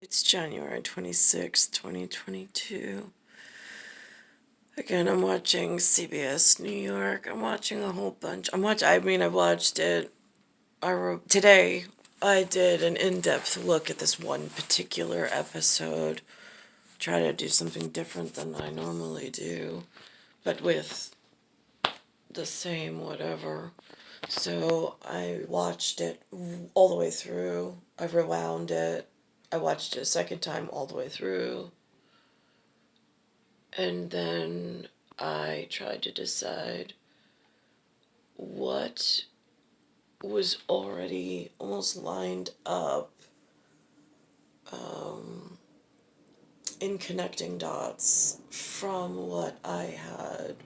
It's January 26th, 2022. Again, I'm watching CBS New York. I'm watching a whole bunch. I watched it. Today, I did an in-depth look at this one particular episode. Try to do something different than I normally do, but with the same whatever. So I watched it all the way through. I rewound it. I watched it a second time all the way through. And then I tried to decide what was already almost lined up in connecting dots from what I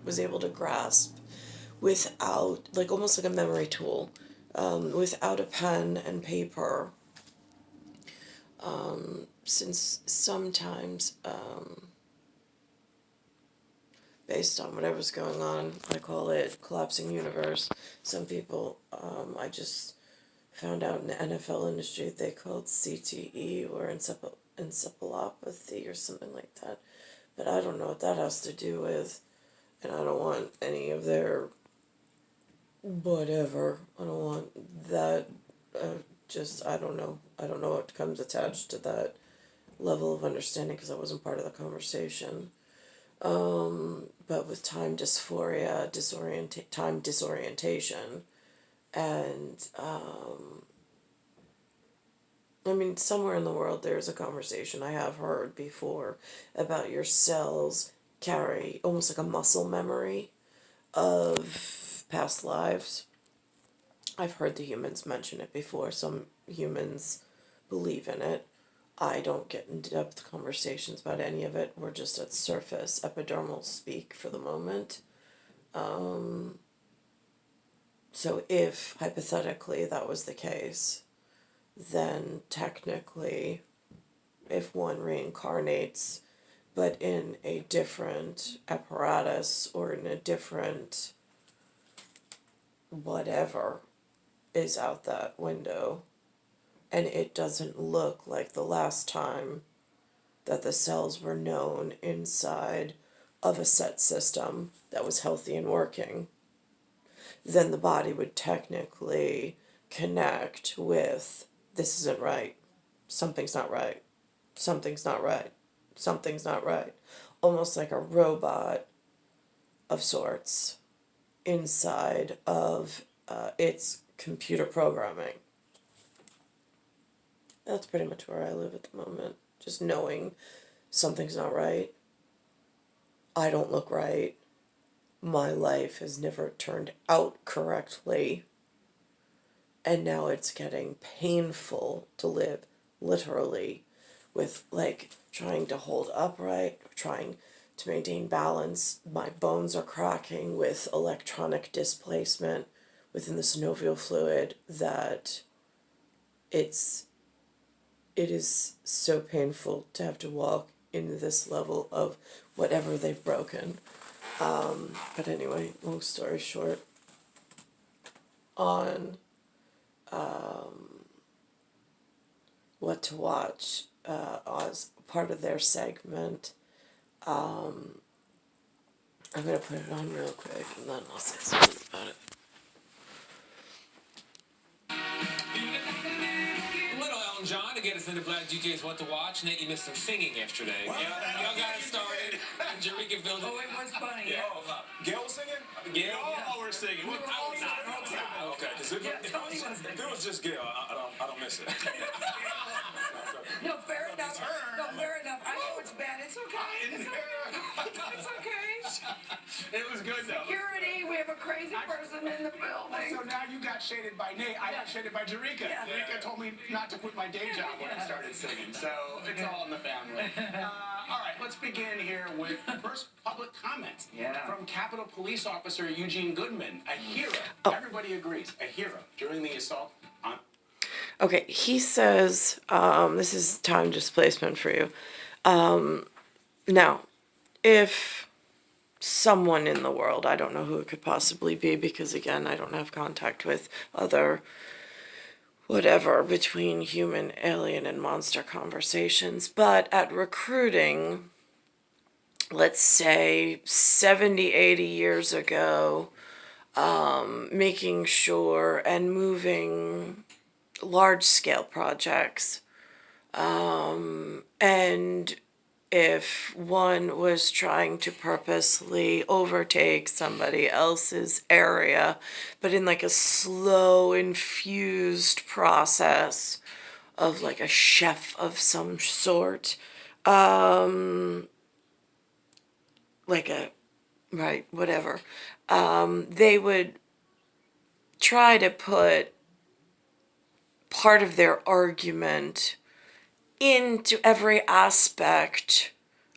was able to grasp without, like almost like a memory tool, without a pen and paper. Since sometimes, based on whatever's going on, I call it collapsing universe. Some people, I just found out in the NFL industry they called CTE or encephalopathy or something like that. But I don't know what that has to do with, and I don't want any of their whatever. I don't want that. I don't know. I don't know what comes attached to that level of understanding because I wasn't part of the conversation. But with time dysphoria, time disorientation, and somewhere in the world there's a conversation I have heard before about your cells carry almost like a muscle memory of past lives. I've heard the humans mention it before. Some humans believe in it. I don't get in-depth conversations about any of it. We're just at surface, epidermal speak for the moment. So if, hypothetically, that was the case, then technically, if one reincarnates, but in a different apparatus or in a different whatever is out that window, and it doesn't look like the last time that the cells were known inside of a set system that was healthy and working, then the body would technically connect with, this isn't right, something's not right, something's not right, something's not right. Almost like a robot of sorts inside of its computer programming. That's pretty much where I live at the moment. Just knowing something's not right. I don't look right. My life has never turned out correctly. And now it's getting painful to live, literally, with like trying to hold upright, trying to maintain balance. My bones are cracking with electronic displacement within the synovial fluid that it is so painful to have to walk into this level of whatever they've broken. But anyway, long story short, on what to watch as part of their segment, I'm going to put it on real quick and then I'll say something about it. John to get us into Black DJ's What to Watch. Nate, you missed some singing yesterday. Well, y'all got it started. Jerika filled it. Oh, it was funny. Yeah. Gail was singing? Gail? Y'all were singing. We were all singing. Okay, because if it was just Gail, I don't miss it. No, fair enough. No, fair enough. I know it's bad. It's okay. It's okay. It was good, though. Security, we have a crazy person in the building. So now you got shaded by Nate. I got shaded by Jerika. Yeah. Jerika told me not to quit my day job when I started singing. So it's all in the family. All right, let's begin here with the first public comment from Capitol Police Officer Eugene Goodman, a hero. Everybody agrees, a hero during the assault on... Okay, he says, this is time displacement for you. Now, if someone in the world, I don't know who it could possibly be because, again, I don't have contact with other whatever between human, alien, and monster conversations. But at recruiting, let's say 70, 80 years ago, making sure and moving large-scale projects. And if one was trying to purposely overtake somebody else's area, but in like a slow, infused process of like a chef of some sort, like a, right, whatever, they would try to put part of their argument into every aspect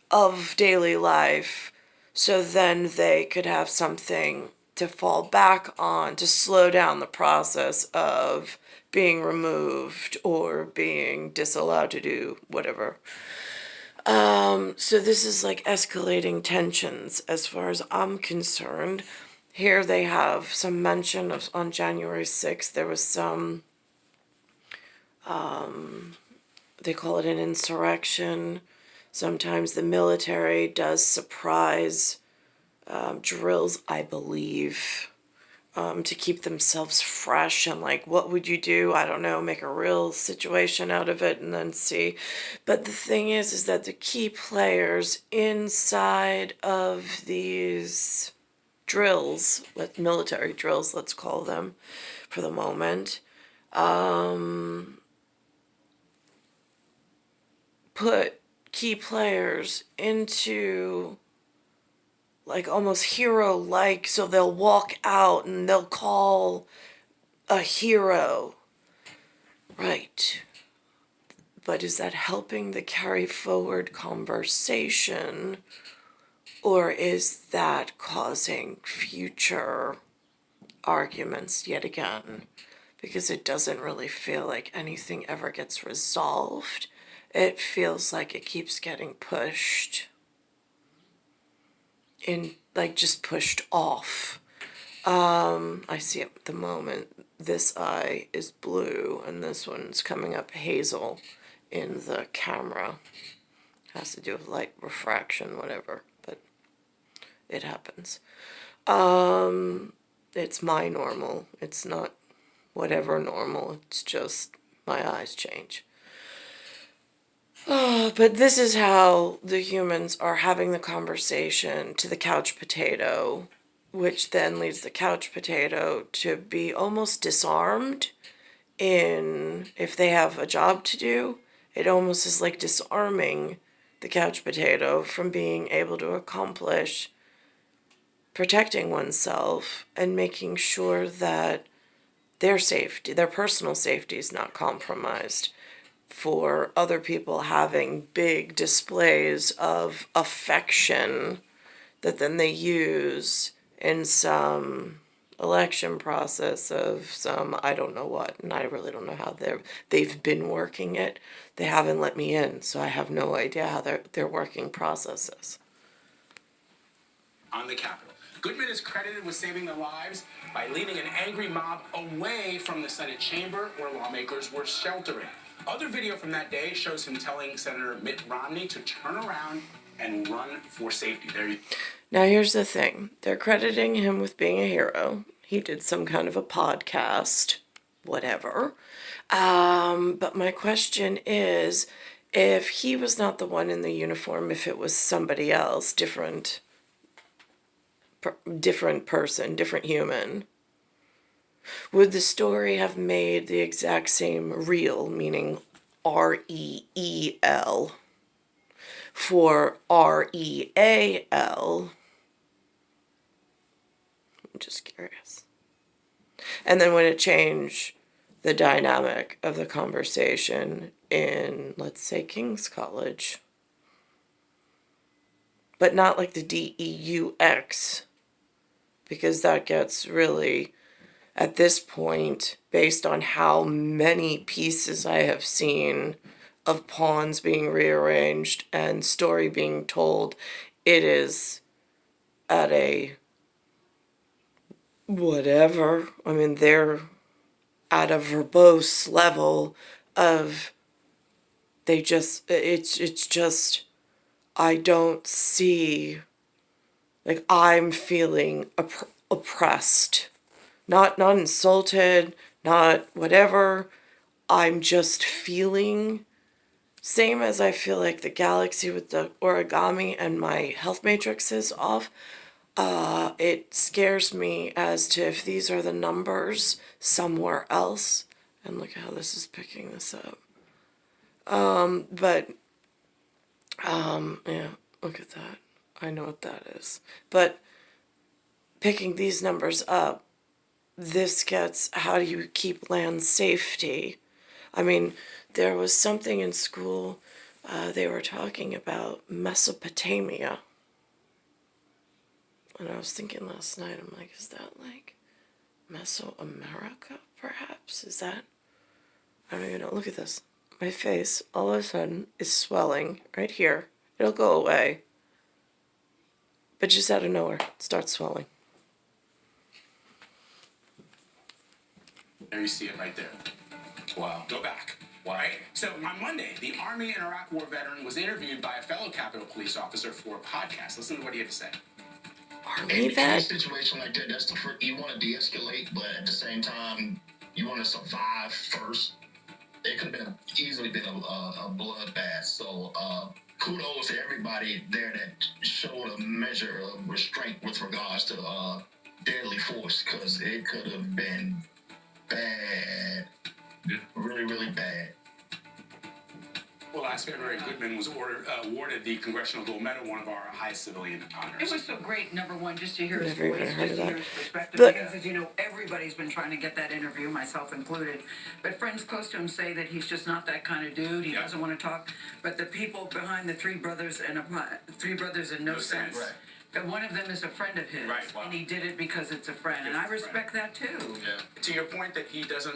of daily life, so then they could have something to fall back on to slow down the process of being removed or being disallowed to do whatever. So this is like escalating tensions as far as I'm concerned. Here they have some mention of on January 6th, there was some, they call it an insurrection. Sometimes the military does surprise drills, I believe, to keep themselves fresh and like, what would you do? I don't know, make a real situation out of it and then see. But the thing is that the key players inside of these drills, military drills, let's call them for the moment, put key players into like almost hero-like, so they'll walk out and they'll call a hero. Right. But is that helping the carry forward conversation, or is that causing future arguments yet again? Because it doesn't really feel like anything ever gets resolved. It feels like it keeps getting pushed in, like just pushed off. I see at the moment this eye is blue and this one's coming up hazel in the camera. Has to do with light refraction, whatever, but it happens. It's my normal. It's not whatever normal. It's just my eyes change. But this is how the humans are having the conversation to the couch potato, which then leads the couch potato to be almost disarmed in, if they have a job to do, it almost is like disarming the couch potato from being able to accomplish protecting oneself and making sure that their safety, their personal safety is not compromised for other people having big displays of affection that then they use in some election process of some, I don't know what, and I really don't know how they've been working it. They haven't let me in, so I have no idea how their working process is. On the Capitol, Goodman is credited with saving the lives by leading an angry mob away from the Senate chamber where lawmakers were sheltering. Other video from that day shows him telling Senator Mitt Romney to turn around and run for safety. Now here's the thing. They're crediting him with being a hero. He did some kind of a podcast, whatever. But my question is, if he was not the one in the uniform, if it was somebody else, different person, different human, would the story have made the exact same reel, meaning R-E-E-L, for R-E-A-L? I'm just curious. And then would it change the dynamic of the conversation in, let's say, King's College? But not like the D-E-U-X, because that gets really, at this point, based on how many pieces I have seen of pawns being rearranged and story being told, it is at a whatever. I mean, they're at a verbose level of it's just I don't see, like, I'm feeling oppressed, not insulted, not whatever. I'm just feeling, same as I feel like the galaxy with the origami and my health matrix is off. It scares me as to if these are the numbers somewhere else. And look how this is picking this up. But yeah, look at that. I know what that is. But picking these numbers up, this gets, how do you keep land safety? I mean, there was something in school, they were talking about Mesopotamia. And I was thinking last night, I'm like, is that like Mesoamerica, perhaps? Is that? I don't even know. Look at this. My face, all of a sudden, is swelling right here. It'll go away. But just out of nowhere, it starts swelling. There you see it right there. Wow. Go back. Wow. Right? So on Monday, the Army and Iraq War veteran was interviewed by a fellow Capitol Police officer for a podcast. Listen to what he had to say. Army In a vet? situation like that, that's the first, you want to de-escalate, but at the same time, you want to survive first. It could have easily been a bloodbath. So kudos to everybody there that showed a measure of restraint with regards to deadly force, because it could have been bad, really, really bad. Well, last February, Goodman was awarded the Congressional Gold Medal, one of our highest civilian honors. It was so great, number one, just to hear his Never even voice, heard just of to that. hear his perspective, But- because, as you know, everybody's been trying to get that interview, myself included. But friends close to him say that he's just not that kind of dude. He doesn't want to talk. But the people behind the Three Brothers and No Sense. Right. And one of them is a friend of his, Right, wow. and he did it because it's a friend, and I respect that too. To your point that he doesn't